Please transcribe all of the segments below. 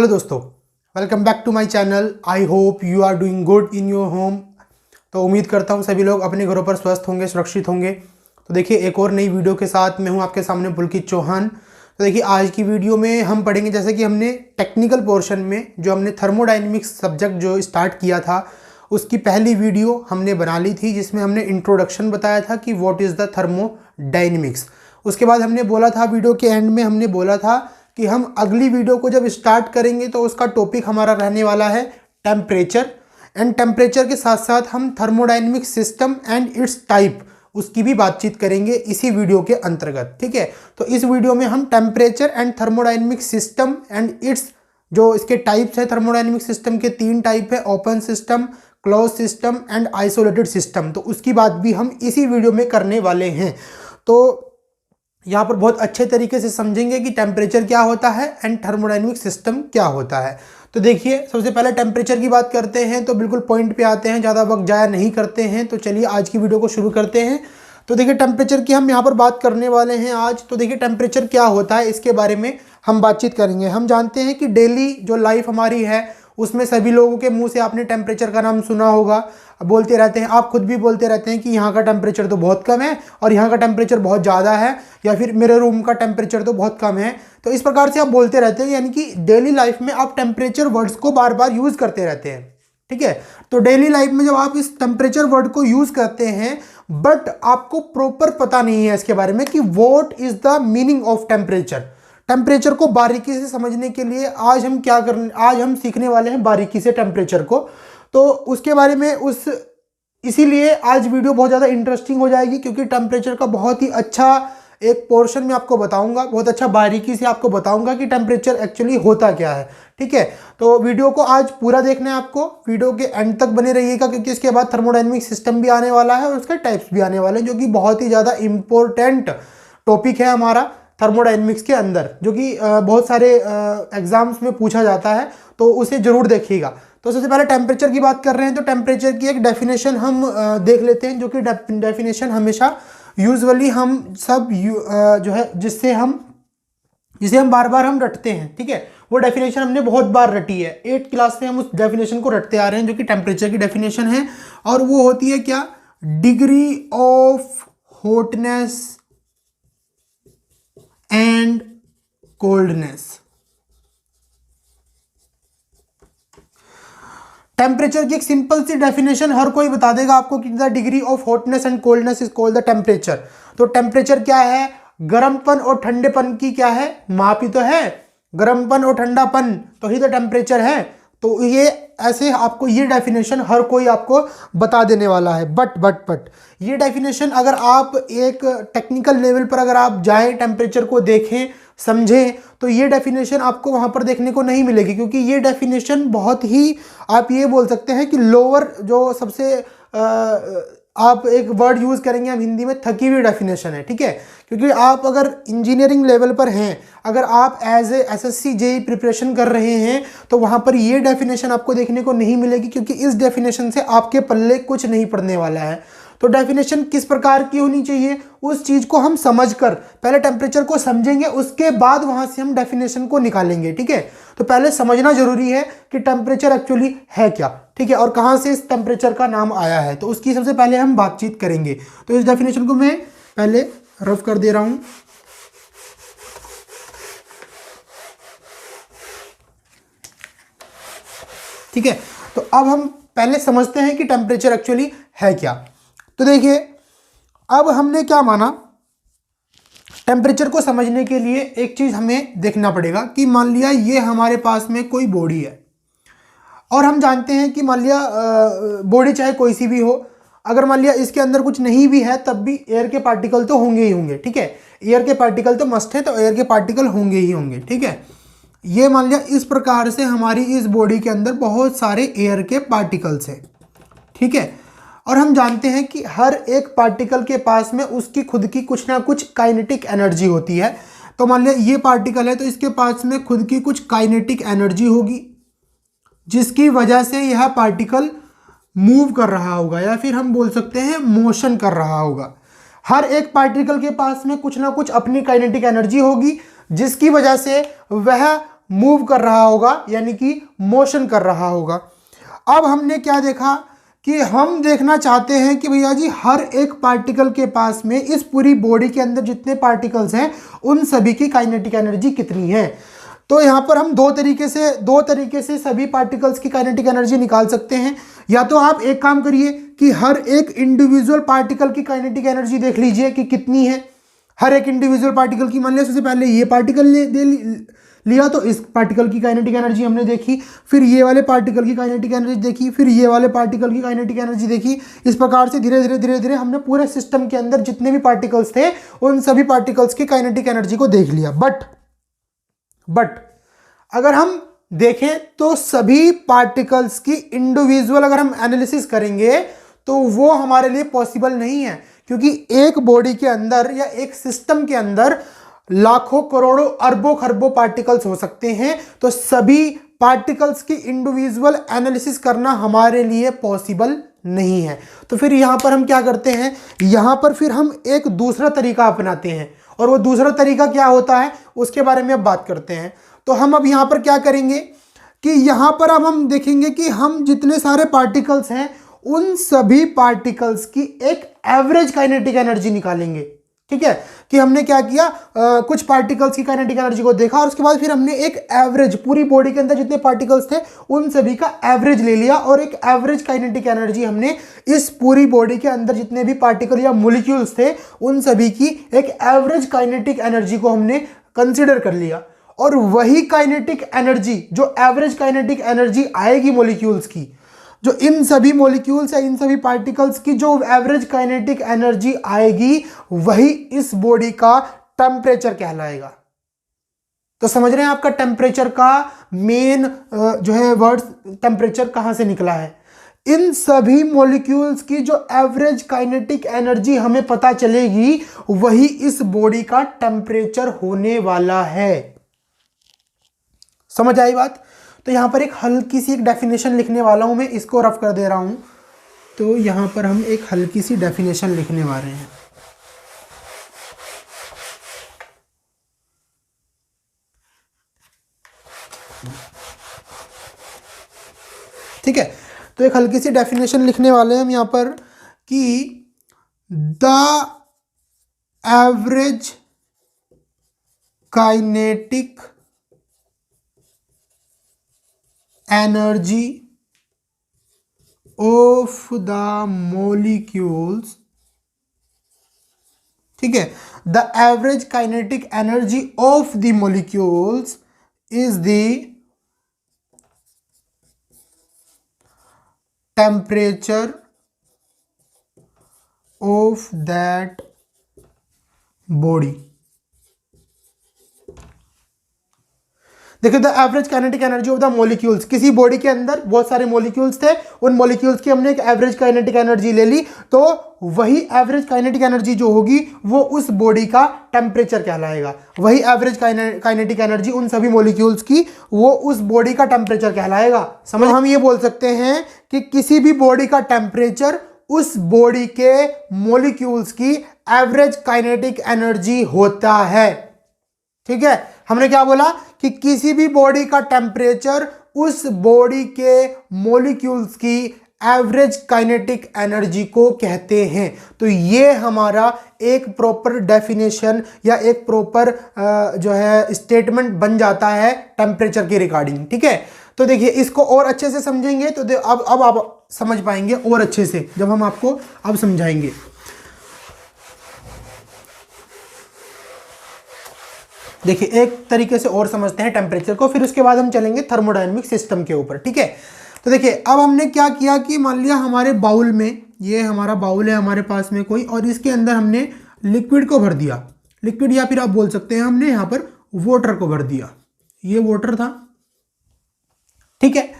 Hello दोस्तों, welcome back to my channel. I hope you are doing good in your home. तो उम्मीद करता हूँ सभी लोग अपने घरों पर स्वस्थ होंगे, सुरक्षित होंगे। तो देखिए, एक और नई वीडियो के साथ मैं हूँ आपके सामने पुलकित चौहान। तो देखिए, आज की वीडियो में हम पढ़ेंगे, जैसे कि हमने टेक्निकल पोर्शन में जो हमने थर्मोडाइनमिक्स सब्जेक्ट जो स्टार्ट किया था, उसकी पहली वीडियो हमने बना ली थी, जिसमें हमने इंट्रोडक्शन बताया था कि व्हाट इज़ द थर्मोडाइनमिक्स। उसके बाद हमने बोला था, वीडियो के एंड में हमने बोला था कि हम अगली वीडियो को जब स्टार्ट करेंगे तो उसका टॉपिक हमारा रहने वाला है टेम्परेचर। एंड टेम्परेचर के साथ साथ हम thermodynamic system and it's type, उसकी भी बातचीत करेंगे इसी वीडियो के अंतर्गत। ठीक है, तो इस वीडियो में हम temperature and thermodynamic system and it's जो इसके टाइप्स है, थर्मोडाइनमिक सिस्टम के 3 टाइप है, open system, close system and isolated system. तो उसकी बात भी हम इसी वीडियो में करने वाले हैं। तो यहाँ पर बहुत अच्छे तरीके से समझेंगे कि टेम्परेचर क्या होता है एंड थर्मोडाइनमिक सिस्टम क्या होता है। तो देखिए, सबसे पहले टेम्परेचर की बात करते हैं, तो बिल्कुल पॉइंट पे आते हैं, ज़्यादा वक्त जाया नहीं करते हैं। तो चलिए आज की वीडियो को शुरू करते हैं। तो देखिए, टेम्परेचर की हम यहाँ पर बात करने वाले हैं आज। तो देखिए, टेम्परेचर क्या होता है इसके बारे में हम बातचीत करेंगे। हम जानते हैं कि डेली जो लाइफ हमारी है उसमें सभी लोगों के मुंह से आपने टेम्परेचर का नाम सुना होगा, बोलते रहते हैं, आप खुद भी बोलते रहते हैं कि यहाँ का टेम्परेचर तो बहुत कम है और यहाँ का टेम्परेचर बहुत ज़्यादा है, या फिर मेरे रूम का टेम्परेचर तो बहुत कम है। तो इस प्रकार से आप बोलते रहते हैं, यानी कि डेली लाइफ में आप टेम्परेचर वर्ड्स को बार बार यूज़ करते रहते हैं। ठीक है, तो डेली लाइफ में जब आप इस टेम्परेचर वर्ड को यूज़ करते हैं, बट आपको प्रॉपर पता नहीं है इसके बारे में कि what is the meaning of temperature. Temperature को बारीकी से समझने के लिए आज हम सीखने वाले हैं बारीकी से टेम्परेचर को। तो उसके बारे में इसीलिए आज वीडियो बहुत ज़्यादा इंटरेस्टिंग हो जाएगी, क्योंकि टेम्परेचर का बहुत ही अच्छा एक पोर्शन में आपको बताऊंगा, बहुत अच्छा बारीकी से आपको बताऊंगा कि टेम्परेचर एक्चुअली होता क्या है। ठीक है, तो वीडियो को आज पूरा देखना है आपको, वीडियो के एंड तक बने रहिएगा, क्योंकि इसके बाद थर्मोडाइनमिक सिस्टम भी आने वाला है और उसके टाइप्स भी आने वाले हैं, जो कि बहुत ही ज़्यादा इंपॉर्टेंट टॉपिक है हमारा थर्मोडाइनमिक्स के अंदर, जो कि बहुत सारे एग्जाम्स में पूछा जाता है। तो उसे जरूर देखिएगा। तो सबसे पहले टेम्परेचर की बात कर रहे हैं, तो टेम्परेचर की एक डेफिनेशन हम देख लेते हैं, जो कि डेफिनेशन हमेशा यूजुअली हम सब जो है जिसे हम बार बार हम रटते हैं। ठीक है, वो डेफिनेशन हमने बहुत बार रटी है, 8th क्लास से हम उस डेफिनेशन को रटते आ रहे हैं, जो कि टेम्परेचर की डेफिनेशन है। और वो होती है क्या? Degree of hotness and coldness. Temperature की एक सिंपल सी डेफिनेशन हर कोई बता देगा आपको कि the degree of hotness and coldness is called the temperature. तो टेम्परेचर क्या है? गर्मपन और ठंडेपन की क्या है? माप ही तो है। गर्मपन और ठंडापन तो ही तो टेम्परेचर है। तो ये ऐसे आपको ये डेफिनेशन हर कोई आपको बता देने वाला है। बट ये डेफिनेशन अगर आप एक टेक्निकल लेवल पर अगर आप जाएं, टेम्परेचर को देखें, समझें, तो ये डेफिनेशन आपको वहाँ पर देखने को नहीं मिलेगी, क्योंकि ये डेफिनेशन बहुत ही, आप ये बोल सकते हैं कि लोअर, जो सबसे आप एक वर्ड यूज़ करेंगे हम हिंदी में, थकी हुई डेफिनेशन है। ठीक है, क्योंकि आप अगर इंजीनियरिंग लेवल पर हैं, अगर आप as a SSC JEE preparation कर रहे हैं, तो वहाँ पर ये डेफिनेशन आपको देखने को नहीं मिलेगी, क्योंकि इस डेफिनेशन से आपके पल्ले कुछ नहीं पड़ने वाला है। तो डेफिनेशन किस प्रकार की होनी चाहिए, उस चीज़ को हम समझकर पहले टेम्परेचर को समझेंगे, उसके बाद वहाँ से हम डेफिनेशन को निकालेंगे। ठीक है, तो पहले समझना जरूरी है कि टेम्परेचर एक्चुअली है क्या। ठीक है, और कहाँ से इस टेम्परेचर का नाम आया है, तो उसकी सबसे पहले हम बातचीत करेंगे। तो इस डेफिनेशन को मैं पहले रफ कर दे रहा हूँ। ठीक है, तो अब हम पहले समझते हैं कि टेम्परेचर एक्चुअली है क्या। तो देखिए, अब हमने क्या माना, टेम्परेचर को समझने के लिए एक चीज़ हमें देखना पड़ेगा कि मान लिया ये हमारे पास में कोई बॉडी है, और हम जानते हैं कि मान लिया बॉडी चाहे कोई सी भी हो, अगर मान लिया इसके अंदर कुछ नहीं भी है, तब भी एयर के पार्टिकल तो होंगे ही होंगे। ठीक है, एयर के पार्टिकल तो मस्ट है, तो एयर के पार्टिकल होंगे ही होंगे। ठीक है, ये मान लिया इस प्रकार से हमारी इस बॉडी के अंदर बहुत सारे एयर के पार्टिकल्स हैं। ठीक है, और हम जानते हैं कि हर एक पार्टिकल के पास में उसकी खुद की कुछ ना कुछ काइनेटिक एनर्जी होती है। तो मान लिया ये पार्टिकल है, तो इसके पास में खुद की कुछ काइनेटिक एनर्जी होगी, जिसकी वजह से यह पार्टिकल मूव कर रहा होगा, या फिर हम बोल सकते हैं मोशन कर रहा होगा। हर एक पार्टिकल के पास में कुछ ना कुछ अपनी काइनेटिक एनर्जी होगी, जिसकी वजह से वह मूव कर रहा होगा, यानी कि मोशन कर रहा होगा। अब हमने क्या देखा कि हम देखना चाहते हैं कि भैया जी हर एक पार्टिकल के पास में इस पूरी बॉडी के अंदर जितने पार्टिकल्स हैं उन सभी की काइनेटिक एनर्जी कितनी है। तो यहाँ पर हम दो तरीके से सभी पार्टिकल्स की काइनेटिक एनर्जी निकाल सकते हैं। या तो आप एक काम करिए कि हर एक इंडिविजुअल पार्टिकल की काइनेटिक एनर्जी देख लीजिए कि कितनी है। हर एक इंडिविजुअल पार्टिकल की, मान लिया सबसे पहले ये पार्टिकल लिया तो इस पार्टिकल की काइनेटिक एनर्जी हमने देखी, फिर ये वाले पार्टिकल की काइनेटिक एनर्जी देखी, फिर ये वाले पार्टिकल की काइनेटिक एनर्जी देखी। इस प्रकार से धीरे धीरे हमने पूरे सिस्टम के अंदर जितने भी पार्टिकल्स थे उन सभी पार्टिकल्स की काइनेटिक एनर्जी को देख लिया। बट अगर हम देखें तो सभी पार्टिकल्स की इंडिविजुअल अगर हम एनालिसिस करेंगे तो वो हमारे लिए पॉसिबल नहीं है, क्योंकि एक बॉडी के अंदर या एक सिस्टम के अंदर लाखों करोड़ों अरबों खरबों पार्टिकल्स हो सकते हैं। तो सभी पार्टिकल्स की इंडिविजुअल एनालिसिस करना हमारे लिए पॉसिबल नहीं है। तो फिर यहां पर हम क्या करते हैं, यहां पर फिर हम एक दूसरा तरीका अपनाते हैं, और वो दूसरा तरीका क्या होता है उसके बारे में अब बात करते हैं। तो हम अब यहां पर क्या करेंगे कि यहां पर अब हम देखेंगे कि हम जितने सारे पार्टिकल्स हैं उन सभी पार्टिकल्स की एक एवरेज काइनेटिक एनर्जी निकालेंगे। ठीक है, कि हमने क्या किया, कुछ पार्टिकल्स की काइनेटिक एनर्जी को देखा और उसके बाद फिर हमने एक एवरेज पूरी बॉडी के अंदर जितने पार्टिकल्स थे उन सभी का एवरेज ले लिया, और एक एवरेज काइनेटिक एनर्जी हमने इस पूरी बॉडी के अंदर जितने भी पार्टिकल या मॉलिक्यूल्स थे उन सभी की एक एवरेज काइनेटिक एनर्जी को हमने कंसिडर कर लिया। और वही काइनेटिक एनर्जी, जो एवरेज काइनेटिक एनर्जी आएगी मॉलिक्यूल्स की, जो इन सभी मॉलिक्यूल्स या इन सभी पार्टिकल्स की जो एवरेज काइनेटिक एनर्जी आएगी, वही इस बॉडी का टेम्परेचर कहलाएगा। तो समझ रहे हैं आपका टेम्परेचर का मेन जो है वर्ड टेम्परेचर कहां से निकला है। इन सभी मॉलिक्यूल्स की जो एवरेज काइनेटिक एनर्जी हमें पता चलेगी वही इस बॉडी का टेम्परेचर होने वाला है। समझ आई बात। तो यहां पर एक हल्की सी एक डेफिनेशन लिखने वाला हूं, मैं इसको रफ कर दे रहा हूं। तो यहां पर हम एक हल्की सी डेफिनेशन लिखने वाले हैं। ठीक है, तो एक हल्की सी डेफिनेशन लिखने वाले हैं हम यहां पर कि the average kinetic energy of the molecules, ठीक है, the average kinetic energy of the molecules is the temperature of that body. देखिए, the average kinetic energy of the molecules, किसी बॉडी के अंदर बहुत सारे मॉलिक्यूल्स थे, उन मॉलिक्यूल्स की हमने एक एवरेज काइनेटिक एनर्जी ले ली, तो वही एवरेज काइनेटिक एनर्जी जो होगी वो उस बॉडी का टेम्परेचर कहलाएगा। वही एवरेज काइनेटिक एनर्जी उन सभी मॉलिक्यूल्स की वो उस बॉडी का टेम्परेचर कहलाएगा। समझ, हम ये बोल सकते हैं कि किसी भी बॉडी का टेम्परेचर उस बॉडी के मॉलिक्यूल्स की एवरेज काइनेटिक एनर्जी होता है। ठीक है, हमने क्या बोला कि किसी भी बॉडी का टेम्परेचर उस बॉडी के मॉलिक्यूल्स की एवरेज काइनेटिक एनर्जी को कहते हैं। तो ये हमारा एक प्रॉपर डेफिनेशन या एक प्रॉपर जो है स्टेटमेंट बन जाता है टेम्परेचर के रिगार्डिंग। ठीक है, तो देखिए इसको और अच्छे से समझेंगे तो अब आप समझ पाएंगे और अच्छे से जब हम आपको अब समझाएंगे। देखिए एक तरीके से और समझते हैं टेम्परेचर को, फिर उसके बाद हम चलेंगे थर्मोडायनेमिक सिस्टम के ऊपर। ठीक है, तो देखिए अब हमने क्या किया कि मान लिया हमारे बाउल में, ये हमारा बाउल है हमारे पास में कोई, और इसके अंदर हमने लिक्विड को भर दिया, लिक्विड या फिर आप बोल सकते हैं हमने यहाँ पर वाटर को भर दिया, ये वाटर था। ठीक है,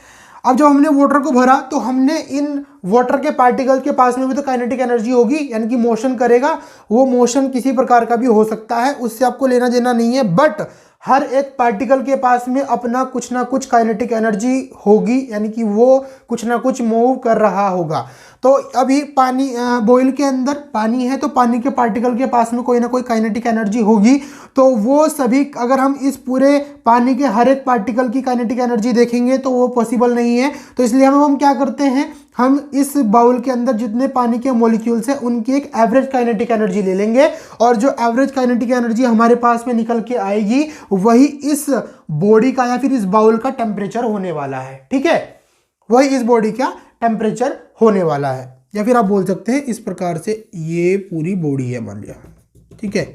अब जब हमने वाटर को भरा तो हमने इन वाटर के पार्टिकल के पास में भी तो काइनेटिक एनर्जी होगी, यानी कि मोशन करेगा। वो मोशन किसी प्रकार का भी हो सकता है, उससे आपको लेना देना नहीं है, बट हर एक पार्टिकल के पास में अपना कुछ ना कुछ काइनेटिक एनर्जी होगी, यानी कि वो कुछ ना कुछ मूव कर रहा होगा। तो अभी पानी बॉयल के अंदर पानी है, तो पानी के पार्टिकल के पास में कोई ना कोई काइनेटिक एनर्जी होगी। तो वो सभी, अगर हम इस पूरे पानी के हर एक पार्टिकल की काइनेटिक एनर्जी देखेंगे तो वो पॉसिबल नहीं है। तो इसलिए हम क्या करते हैं, हम इस बाउल के अंदर जितने पानी के मॉलिक्यूल्स हैं उनकी एक एवरेज काइनेटिक एनर्जी ले लेंगे, और जो एवरेज काइनेटिक एनर्जी हमारे पास में निकल के आएगी वही इस बॉडी का या फिर इस बाउल का टेम्परेचर होने वाला है। ठीक है, वही इस बॉडी का टेम्परेचर होने वाला है। या फिर आप बोल सकते हैं इस प्रकार से, ये पूरी बॉडी है मान लिया, ठीक है,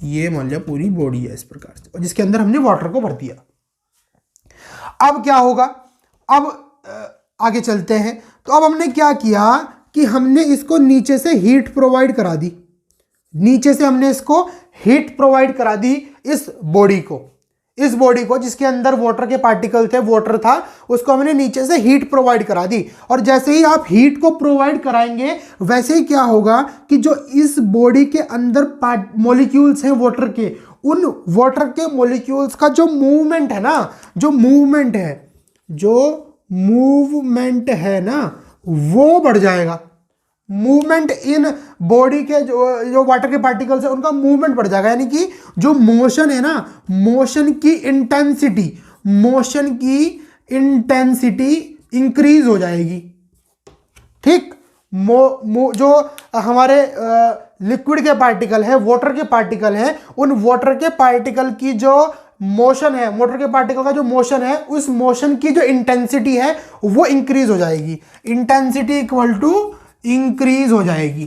ये मान लिया पूरी बॉडी है इस प्रकार से, और जिसके अंदर हमने वाटर को भर दिया। अब क्या होगा, अब आगे चलते हैं। तो अब हमने क्या किया कि हमने इसको नीचे से हीट प्रोवाइड करा दी, नीचे से हमने इसको हीट प्रोवाइड करा दी इस बॉडी को, जिसके अंदर वाटर के पार्टिकल थे, वाटर था, उसको हमने नीचे से हीट प्रोवाइड करा दी। और जैसे ही आप हीट को प्रोवाइड कराएंगे वैसे ही क्या होगा कि जो इस बॉडी के अंदर मॉलिक्यूल्स हैं वाटर के, उन वाटर के मॉलिक्यूल्स का जो मूवमेंट है ना, जो मूवमेंट है ना, वो बढ़ जाएगा। मूवमेंट इन बॉडी के जो वाटर के पार्टिकल्स है उनका मूवमेंट बढ़ जाएगा, यानी कि जो मोशन है ना, मोशन की इंटेंसिटी इंक्रीज हो जाएगी। ठीक, जो हमारे लिक्विड के पार्टिकल है, वाटर के पार्टिकल है, उन वाटर के पार्टिकल की जो मोशन है, वाटर के पार्टिकल का जो मोशन है, उस मोशन की जो इंटेंसिटी है वो इंक्रीज हो जाएगी। इंटेंसिटी इक्वल टू इंक्रीज हो जाएगी।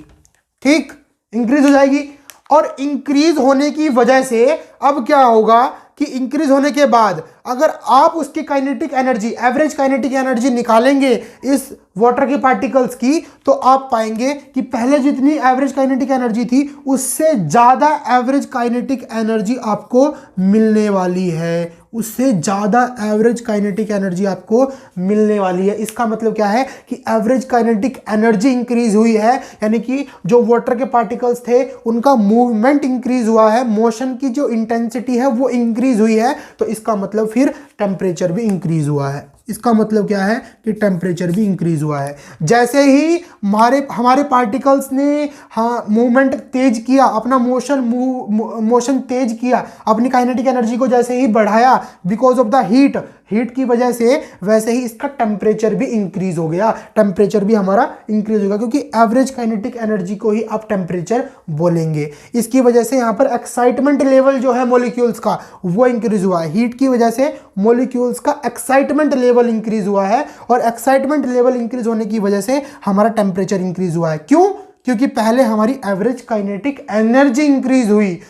ठीक, इंक्रीज हो जाएगी। और इंक्रीज होने की वजह से अब क्या होगा कि इंक्रीज होने के बाद अगर आप उसकी kinetic energy, average kinetic energy निकालेंगे इस वाटर के पार्टिकल्स की, तो आप पाएंगे कि पहले जितनी एवरेज काइनेटिक एनर्जी थी उससे ज़्यादा एवरेज काइनेटिक एनर्जी आपको मिलने वाली है, उससे ज़्यादा एवरेज काइनेटिक एनर्जी आपको मिलने वाली है। इसका मतलब क्या है कि एवरेज काइनेटिक एनर्जी इंक्रीज हुई है, यानी कि जो वाटर के पार्टिकल्स थे उनका मूवमेंट इंक्रीज हुआ है, मोशन की जो इंटेंसिटी है वो इंक्रीज हुई है। तो इसका मतलब फिर टेम्परेचर भी इंक्रीज हुआ है। इसका मतलब क्या है कि टेम्परेचर भी इंक्रीज हुआ है। जैसे ही हमारे पार्टिकल्स ने मूवमेंट तेज किया, अपना मोशन तेज किया, अपनी काइनेटिक एनर्जी को जैसे ही बढ़ाया बिकॉज ऑफ द हीट की वजह से, वैसे ही इसका टेम्परेचर भी इंक्रीज हो गया। टेम्परेचर भी हमारा इंक्रीज होगा क्योंकि एवरेज काइनेटिक एनर्जी को ही आप टेम्परेचर बोलेंगे। इसकी वजह से यहाँ पर एक्साइटमेंट लेवल जो है मॉलिक्यूल्स का वो इंक्रीज हुआ है। हीट की वजह से मॉलिक्यूल्स का एक्साइटमेंट लेवल इंक्रीज हुआ है, और एक्साइटमेंट लेवल इंक्रीज होने की वजह से हमारा टेम्परेचर इंक्रीज हुआ है। क्यों? क्योंकि पहले हमारी एवरेज काइनेटिक एनर्जी इंक्रीज हुई,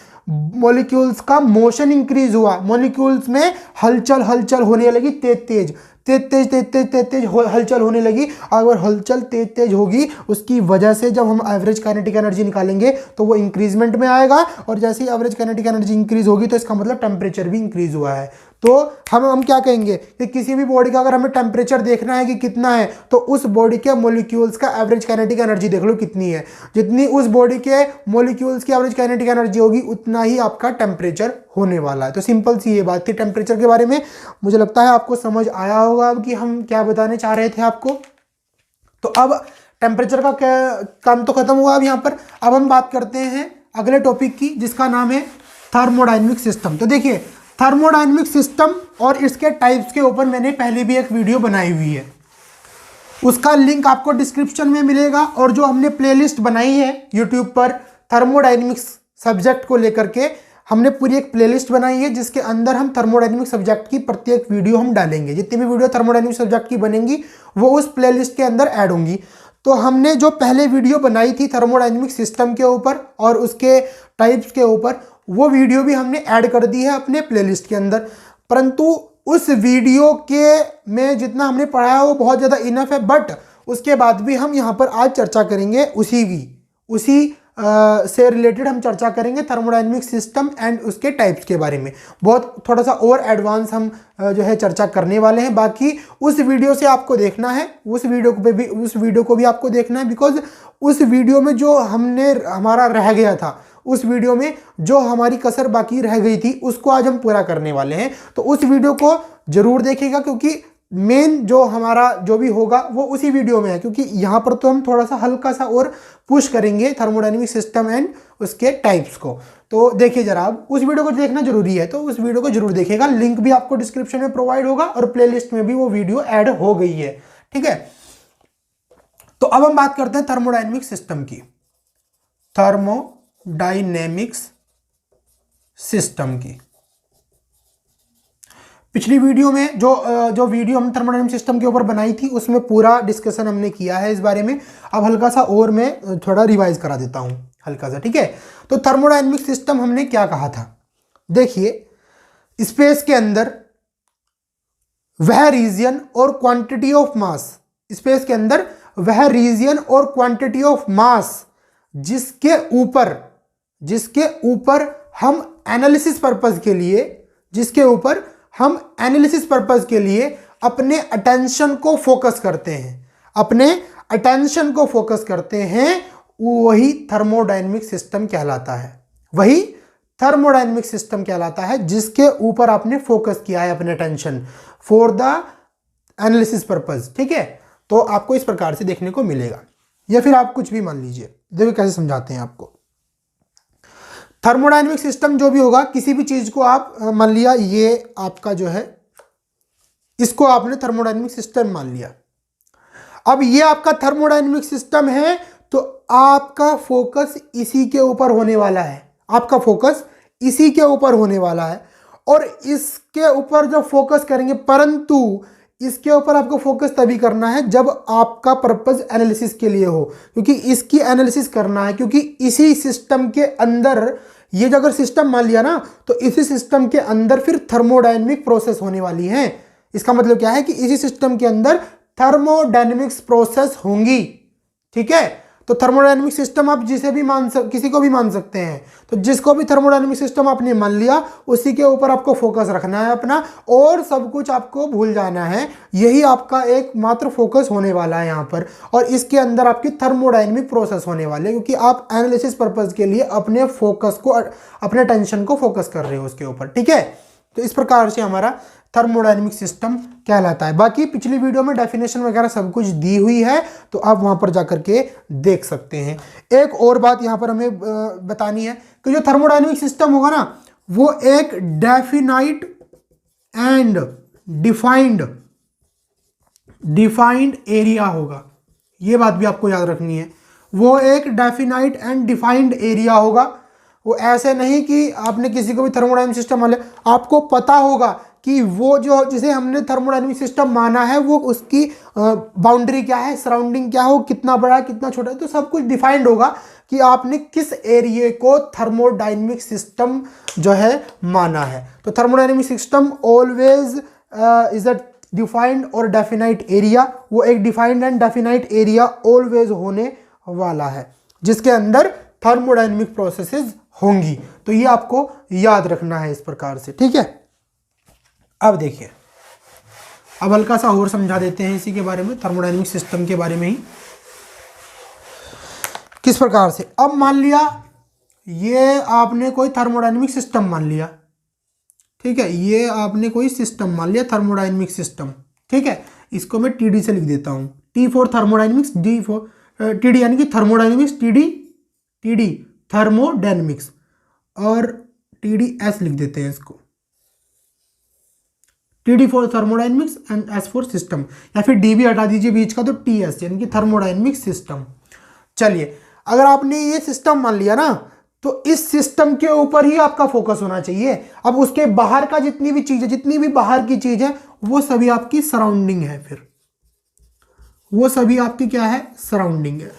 मॉलिक्यूल्स का मोशन इंक्रीज हुआ, मॉलिक्यूल्स में हलचल होने लगी, तेज हलचल होने लगी। अगर हलचल तेज होगी उसकी वजह से जब हम एवरेज काइनेटिक एनर्जी निकालेंगे तो वो इंक्रीजमेंट में आएगा, और जैसे ही एवरेज काइनेटिक एनर्जी इंक्रीज होगी तो इसका मतलब टेम्परेचर भी इंक्रीज हुआ है। तो हम क्या कहेंगे कि किसी भी बॉडी का अगर हमें टेम्परेचर देखना है कि कितना है, तो उस बॉडी के मॉलिक्यूल्स का एवरेज काइनेटिक एनर्जी देख लो कितनी है। जितनी उस बॉडी के मॉलिक्यूल्स की एवरेज काइनेटिक एनर्जी होगी उतना ही आपका टेम्परेचर होने वाला है। तो सिंपल सी ये बात थी टेम्परेचर के बारे में। मुझे लगता है आपको समझ आया होगा कि हम क्या बताने चाह रहे थे आपको। तो अब टेम्परेचर का काम तो खत्म हुआ। अब यहाँ पर अब हम बात करते हैं अगले टॉपिक की, जिसका नाम है थर्मोडायनेमिक सिस्टम। तो देखिए, थर्मोडायनेमिक सिस्टम और इसके टाइप्स के ऊपर मैंने पहले भी एक वीडियो बनाई हुई है, उसका लिंक आपको डिस्क्रिप्शन में मिलेगा। और जो हमने प्लेलिस्ट बनाई है यूट्यूब पर थर्मोडायनेमिक्स सब्जेक्ट को लेकर के, हमने पूरी एक प्लेलिस्ट बनाई है जिसके अंदर हम थर्मोडायनेमिक सब्जेक्ट की प्रत्येक वीडियो हम डालेंगे। जितनी भी वीडियो थर्मोडायनेमिक सब्जेक्ट की बनेंगी वो उस प्लेलिस्ट के अंदर ऐड होंगी। तो हमने जो पहले वीडियो बनाई थी थर्मोडायनेमिक सिस्टम के ऊपर और उसके टाइप्स के ऊपर, वो वीडियो भी हमने ऐड कर दी है अपने प्लेलिस्ट के अंदर। परंतु उस वीडियो के में जितना हमने पढ़ाया वो बहुत ज़्यादा इनफ है, बट उसके बाद भी हम यहाँ पर आज चर्चा करेंगे उसी से रिलेटेड हम चर्चा करेंगे थर्मोडायनेमिक सिस्टम एंड उसके टाइप्स के बारे में। बहुत थोड़ा सा और एडवांस हम जो है चर्चा करने वाले हैं। बाकी उस वीडियो से आपको देखना है, उस वीडियो को भी आपको देखना है, बिकॉज उस वीडियो में जो हमारा रह गया था उस वीडियो में जो हमारी कसर बाकी रह गई थी उसको आज हम पूरा करने वाले हैं। तो उस वीडियो को जरूर देखिएगा, क्योंकि मेन जो हमारा जो भी होगा वो उसी वीडियो में है, क्योंकि यहाँ पर तो हम थोड़ा सा हल्का सा और पुश करेंगे थर्मोडायनेमिक सिस्टम एंड उसके टाइप्स को। तो देखिए जरा, आप उस वीडियो को देखना जरूरी है, तो उस वीडियो को जरूर देखिएगा। लिंक भी आपको डिस्क्रिप्शन में प्रोवाइड होगा और प्लेलिस्ट में भी वो वीडियो ऐड हो गई है, ठीक है। तो अब हम बात करते हैं थर्मोडायनेमिक सिस्टम की, थर्मोडायनेमिक्स सिस्टम की। पिछली वीडियो में जो वीडियो हम थर्मोडायनेमिक सिस्टम के ऊपर बनाई थी उसमें पूरा डिस्कशन हमने किया है इस बारे में। अब हल्का सा और मैं थोड़ा रिवाइज करा देता हूं हल्का सा, ठीक है। तो थर्मोडायनेमिक सिस्टम हमने क्या कहा था, देखिए स्पेस के अंदर वह रीजन और क्वांटिटी ऑफ मास, स्पेस के अंदर वह रीजन और क्वांटिटी ऑफ मास जिसके ऊपर हम एनालिसिस पर्पस के लिए अपने अटेंशन को फोकस करते हैं, वही थर्मोडायनेमिक सिस्टम कहलाता है, जिसके ऊपर आपने फोकस किया है अपने attention for the analysis purpose, ठीक है। तो आपको इस प्रकार से देखने को मिलेगा, या फिर आप कुछ भी मान लीजिए। देखिए कैसे समझाते हैं आपको। थर्मोडायनेमिक सिस्टम जो भी होगा, किसी भी चीज को आप मान लिया, ये आपका जो है इसको आपने थर्मोडायनेमिक सिस्टम मान लिया। अब ये आपका थर्मोडायनेमिक सिस्टम है, तो आपका फोकस इसी के ऊपर होने वाला है, और इसके ऊपर जो फोकस करेंगे, परंतु इसके ऊपर आपको फोकस तभी करना है जब आपका पर्पस एनालिसिस के लिए हो, क्योंकि इसकी एनालिसिस करना है, क्योंकि इसी सिस्टम के अंदर, ये जो अगर सिस्टम मान लिया ना, तो इसी सिस्टम के अंदर फिर थर्मोडायनेमिक प्रोसेस होने वाली है। इसका मतलब क्या है कि इसी सिस्टम के अंदर थर्मोडायनेमिक्स प्रोसेस होंगी, ठीक है। तो थर्मोडायनेमिक सिस्टम आप किसी को भी मान सकते हैं। तो जिसको भी थर्मोडायनेमिक सिस्टम आपने मान लिया, उसी के ऊपर आपको फोकस रखना है अपना, और सब कुछ आपको भूल जाना है। यही आपका एकमात्र फोकस होने वाला है यहाँ पर, और इसके अंदर आपकी थर्मोडायनेमिक प्रोसेस होने वाले है, क्योंकि आप एनालिसिस पर्पज के लिए अपने टेंशन को फोकस कर रहे हो उसके ऊपर, ठीक है। तो इस प्रकार से हमारा थर्मोडायनेमिक सिस्टम कहलाता है। बाकी पिछली वीडियो में डेफिनेशन वगैरह सब कुछ दी हुई है, तो आप वहां पर जाकर के देख सकते हैं। एक और बात यहां पर हमें बतानी है कि जो थर्मोडायनेमिक सिस्टम होगा ना, वो एक डेफिनाइट एंड डिफाइंड एरिया होगा। ये बात भी आपको याद रखनी है, वो एक डेफिनाइट एंड डिफाइंड एरिया होगा। वो ऐसे नहीं कि आपने किसी को भी थर्मोडायनेमिक सिस्टम मान लिया, आपको पता होगा कि वो जो जिसे हमने थर्मोडायनेमिक सिस्टम माना है, वो उसकी बाउंड्री क्या है, सराउंडिंग क्या हो, कितना बड़ा है, कितना छोटा है, तो सब कुछ डिफाइंड होगा कि आपने किस एरिया को थर्मोडायनेमिक सिस्टम जो है माना है। तो thermodynamic system always is a defined और डेफिनाइट एरिया। वो एक defined and definite area always होने वाला है, जिसके अंदर थर्मोडायनेमिक प्रोसेसेस होंगी। तो ये आपको याद रखना है इस प्रकार से, ठीक है। अब देखिए, अब हल्का सा और समझा देते हैं इसी के बारे में, थर्मोडायनेमिक सिस्टम के बारे में ही, किस प्रकार से। अब मान लिया ये आपने कोई थर्मोडायनेमिक सिस्टम मान लिया, ठीक है, ये आपने कोई सिस्टम मान लिया, थर्मोडायनेमिक सिस्टम, ठीक है। इसको मैं टीडी से लिख देता हूं, T for thermodynamics, D for TD यानी कि थर्मोडायनेमिक्स, टीडी थर्मोडायनेमिक्स, और टीडीएस लिख देते हैं इसको, TD for thermodynamics and S for system, या फिर डी भी हटा दीजिए बीच का, तो टीएस यानी कि थर्मोडायनेमिक सिस्टम। चलिए, अगर आपने ये सिस्टम मान लिया ना, तो इस सिस्टम के ऊपर ही आपका फोकस होना चाहिए। अब उसके बाहर का जितनी भी बाहर की चीज है, वो सभी आपकी सराउंडिंग है, फिर वो सभी आपकी क्या है, सराउंडिंग है।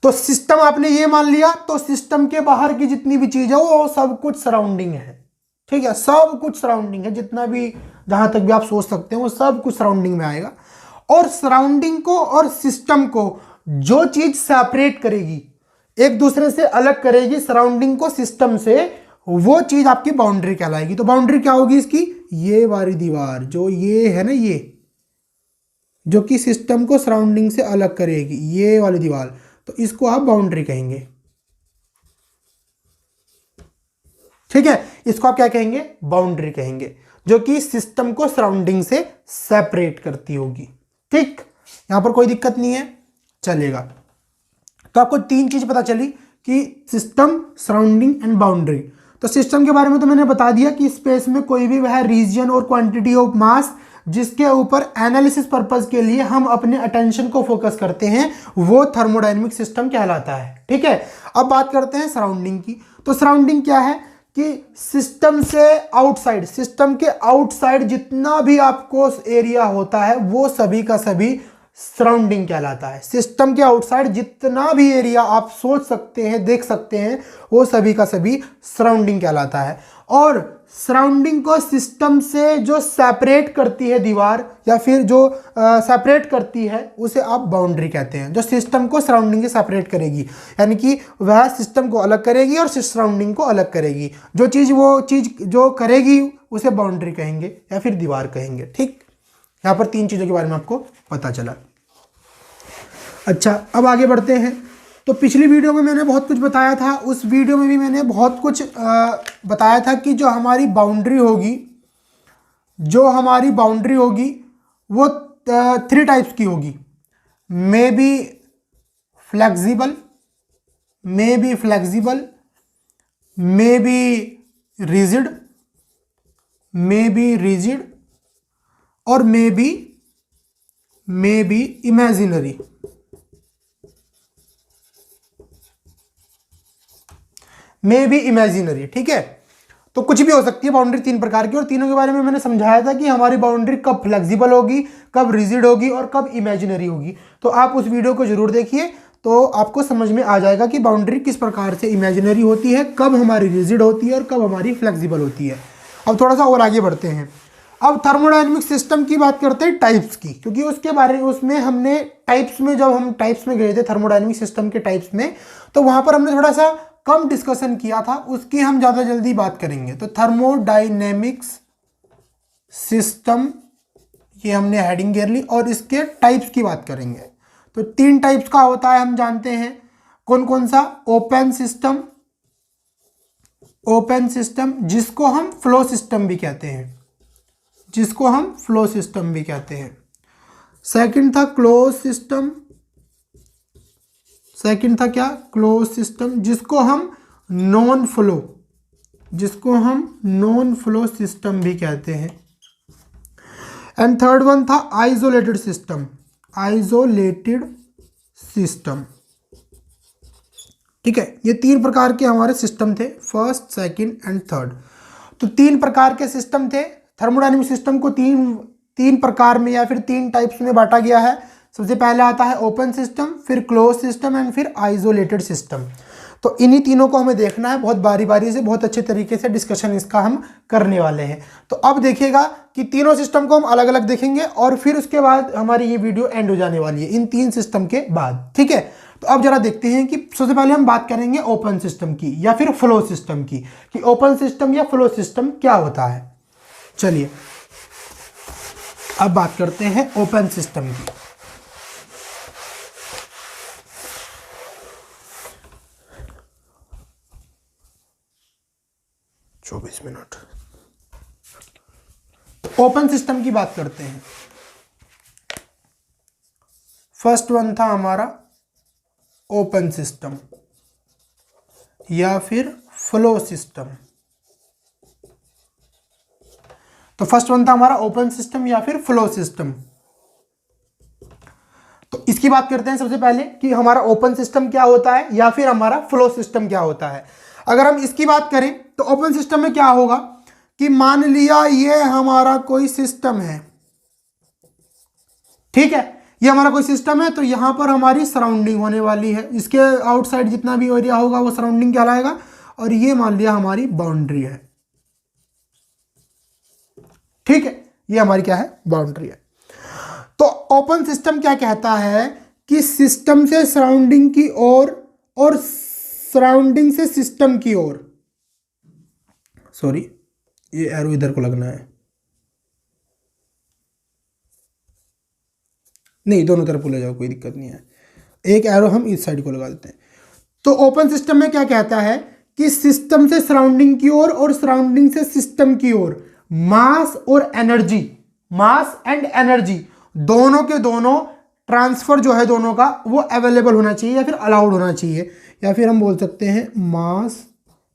तो सिस्टम आपने ये मान लिया, तो सिस्टम के बाहर की जितनी भी चीज है वो सब कुछ सराउंडिंग है, ठीक है, सब कुछ सराउंडिंग है। जितना भी, जहां तक भी आप सोच सकते हैं, वो सब कुछ सराउंडिंग में आएगा। और सराउंडिंग को और सिस्टम को जो चीज सेपरेट करेगी, एक दूसरे से अलग करेगी सराउंडिंग को सिस्टम से, वो चीज आपकी बाउंड्री कहलाएगी। तो बाउंड्री क्या होगी इसकी, ये वाली दीवार जो ये है ना, ये जो कि सिस्टम को सराउंडिंग से अलग करेगी, ये वाली दीवार, तो इसको आप बाउंड्री कहेंगे। ठीक है, इसको आप क्या कहेंगे, बाउंड्री कहेंगे, जो कि सिस्टम को सराउंडिंग से सेपरेट करती होगी। ठीक, यहां पर कोई दिक्कत नहीं है, चलेगा। तो आपको तीन चीज पता चली कि सिस्टम, सराउंडिंग एंड बाउंड्री। तो सिस्टम के बारे में तो मैंने बता दिया कि स्पेस में कोई भी वह रीजन और क्वांटिटी ऑफ मास जिसके ऊपर एनालिसिस पर्पस के लिए हम अपने अटेंशन को फोकस करते हैं, वो थर्मोडायनेमिक सिस्टम कहलाता है। ठीक है, अब बात करते हैं सराउंडिंग की। तो सराउंडिंग क्या है कि सिस्टम से आउटसाइड, सिस्टम के आउटसाइड जितना भी आपको एरिया होता है वो सभी का सभी सराउंडिंग कहलाता है। सिस्टम के आउटसाइड जितना भी एरिया आप सोच सकते हैं, देख सकते हैं, वो सभी का सभी सराउंडिंग कहलाता है। और सराउंडिंग को सिस्टम से जो सेपरेट करती है दीवार, या फिर जो सेपरेट करती है, उसे आप बाउंड्री कहते हैं। जो सिस्टम को सराउंडिंग से सेपरेट करेगी, यानी कि वह सिस्टम को अलग करेगी और सराउंडिंग को अलग करेगी। वो चीज़ जो करेगी उसे बाउंड्री कहेंगे या फिर दीवार कहेंगे। ठीक, यहाँ पर तीन चीज़ों के बारे में आपको पता चला। अच्छा, अब आगे बढ़ते हैं। तो पिछली वीडियो में मैंने बहुत कुछ बताया था, उस वीडियो में भी मैंने बहुत कुछ बताया था कि जो हमारी बाउंड्री होगी वो 3 टाइप्स की होगी। May be flexible, may be rigid और मे बी इमेजिनरी। ठीक है, तो कुछ भी हो सकती है बाउंड्री 3 प्रकार की, और तीनों के बारे में मैंने समझाया था कि हमारी बाउंड्री कब फ्लेक्सिबल होगी, कब रिजिड होगी और कब इमेजिनरी होगी। तो आप उस वीडियो को जरूर देखिए, तो आपको समझ में आ जाएगा कि बाउंड्री किस प्रकार से इमेजिनरी होती है, कब हमारी रिजिड होती है और कब हमारी फ्लेक्सिबल होती है। अब थोड़ा सा और आगे बढ़ते हैं। अब थर्मोडायनेमिक सिस्टम की बात करते हैं टाइप्स की, क्योंकि उसके बारे में उसमें हमने टाइप्स में, जब हम टाइप्स में गए थे थर्मोडायनेमिक सिस्टम के टाइप्स में, तो वहां पर हमने थोड़ा सा कम डिस्कशन किया था, उसकी हम ज़्यादा जल्दी बात करेंगे। तो थर्मोडायनेमिक्स सिस्टम, ये हमने हेडिंग घेर ली, और इसके टाइप्स की बात करेंगे। तो 3 टाइप्स का होता है, हम जानते हैं कौन कौन सा। ओपन सिस्टम जिसको हम फ्लो सिस्टम भी कहते हैं, सेकंड था क्लोज सिस्टम, क्लोज सिस्टम जिसको हम नॉन फ्लो सिस्टम भी कहते हैं। एंड थर्ड वन था आइसोलेटेड सिस्टम। ठीक है, ये 3 प्रकार के हमारे सिस्टम थे, फर्स्ट, सेकंड एंड थर्ड। तो 3 प्रकार के सिस्टम थे। थर्मोडायनेमिक सिस्टम को तीन प्रकार में या फिर 3 टाइप्स में बांटा गया है। सबसे पहले आता है ओपन सिस्टम, फिर क्लोज सिस्टम एंड फिर आइसोलेटेड सिस्टम। तो इन्हीं तीनों को हमें देखना है, बहुत बारी बारी से, बहुत अच्छे तरीके से डिस्कशन इसका हम करने वाले हैं। तो अब देखिएगा कि तीनों सिस्टम को हम अलग अलग देखेंगे, और फिर उसके बाद हमारी ये वीडियो एंड हो जाने वाली है इन 3 सिस्टम के बाद। ठीक है, तो अब जरा देखते हैं कि सबसे पहले हम बात करेंगे ओपन सिस्टम की या फिर फ्लो सिस्टम की, कि ओपन सिस्टम या फ्लो सिस्टम क्या होता है। चलिए अब बात करते हैं ओपन सिस्टम की। ओपन सिस्टम की बात करते हैं। फर्स्ट वन था हमारा ओपन सिस्टम या फिर फ्लो सिस्टम। तो फर्स्ट वन था हमारा ओपन सिस्टम या फिर फ्लो सिस्टम। तो इसकी बात करते हैं सबसे पहले कि हमारा ओपन सिस्टम क्या होता है या फिर हमारा फ्लो सिस्टम क्या होता है। अगर हम इसकी बात करें तो ओपन सिस्टम में क्या होगा कि मान लिया ये हमारा कोई सिस्टम है, ठीक है, ये हमारा कोई सिस्टम है, तो यहां पर हमारी सराउंडिंग होने वाली है। इसके आउटसाइड जितना भी एरिया होगा वो सराउंडिंग कहलाएगा, और ये मान लिया हमारी बाउंड्री है। ठीक है, ये हमारी क्या है, बाउंड्री है। तो ओपन सिस्टम क्या कहता है कि सिस्टम से सराउंडिंग की ओर और सराउंडिंग से सिस्टम की ओर, सॉरी ये एरो इधर को लगना है, नहीं दोनों तरफ ले जाओ, कोई दिक्कत नहीं है, एक एरो हम इस साइड को लगा देते हैं। तो ओपन सिस्टम में क्या कहता है कि सिस्टम से सराउंडिंग की ओर और सराउंडिंग से सिस्टम की ओर मास और एनर्जी, मास एंड एनर्जी दोनों के दोनों ट्रांसफर जो है दोनों का वो अवेलेबल होना चाहिए या फिर अलाउड होना चाहिए, या फिर हम बोल सकते हैं मास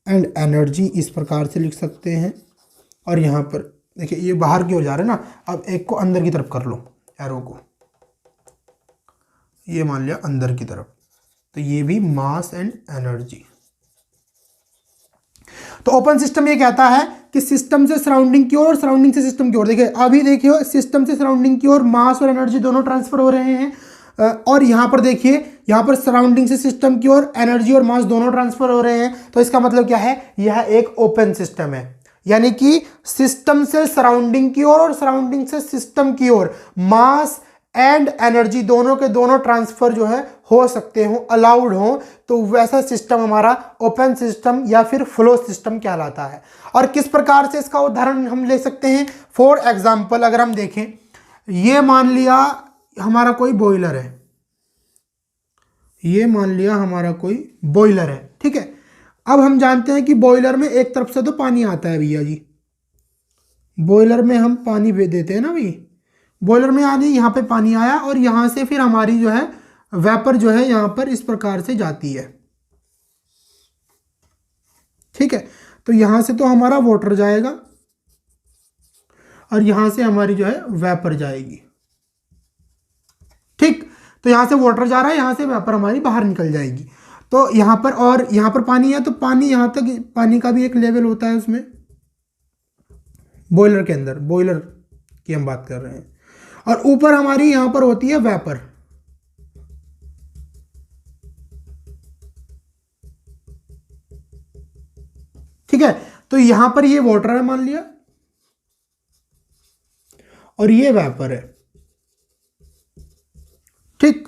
एंड एनर्जी, इस प्रकार से लिख सकते हैं। और यहाँ पर देखिए ये बाहर की ओर जा रहा है ना, अब एक को अंदर की तरफ कर लो, एरो को ये मान लिया अंदर की तरफ, तो ये भी मास एंड एनर्जी। तो ओपन सिस्टम ये कहता है कि सिस्टम से सराउंडिंग की ओर और सराउंडिंग से सिस्टम की ओर, देखिए अभी देखिए सिस्टम से सराउंडिंग की ओर मास और एनर्जी दोनों ट्रांसफर हो रहे हैं, और यहाँ पर देखिए यहाँ पर सराउंडिंग से सिस्टम की ओर एनर्जी और मास दोनों ट्रांसफर हो रहे हैं। तो इसका मतलब क्या है, यह एक ओपन सिस्टम है, यानी कि सिस्टम से सराउंडिंग की ओर और सराउंडिंग से सिस्टम की ओर मास एंड एनर्जी दोनों के दोनों ट्रांसफर जो है हो सकते हो, अलाउड हो, तो वैसा सिस्टम हमारा ओपन सिस्टम या फिर फ्लो सिस्टम कहलाता है। और किस प्रकार से इसका उदाहरण हम ले सकते हैं, फॉर एग्जांपल अगर हम देखें, ये मान लिया हमारा कोई बॉयलर है, ये मान लिया हमारा कोई बॉयलर है, ठीक है। अब हम जानते हैं कि बॉयलर में एक तरफ से तो पानी आता है भैया जी, बॉयलर में हम पानी देते हैं ना भाई, बॉयलर में आने यहाँ पे पानी आया और यहाँ से फिर हमारी जो है वेपर जो है यहाँ पर इस प्रकार से जाती है, ठीक है। तो यहाँ से तो हमारा वाटर जाएगा और यहाँ से हमारी जो है वेपर जाएगी, ठीक। तो यहाँ से वाटर जा रहा है, यहाँ से वेपर हमारी बाहर निकल जाएगी। तो यहाँ पर और यहाँ पर पानी है, तो पानी यहाँ तक, पानी का भी एक लेवल होता है उसमें, बॉयलर के अंदर, बॉयलर की हम बात कर रहे हैं। और ऊपर हमारी यहां पर होती है वेपर, ठीक है। तो यहां पर ये वाटर है मान लिया और ये वेपर है, ठीक।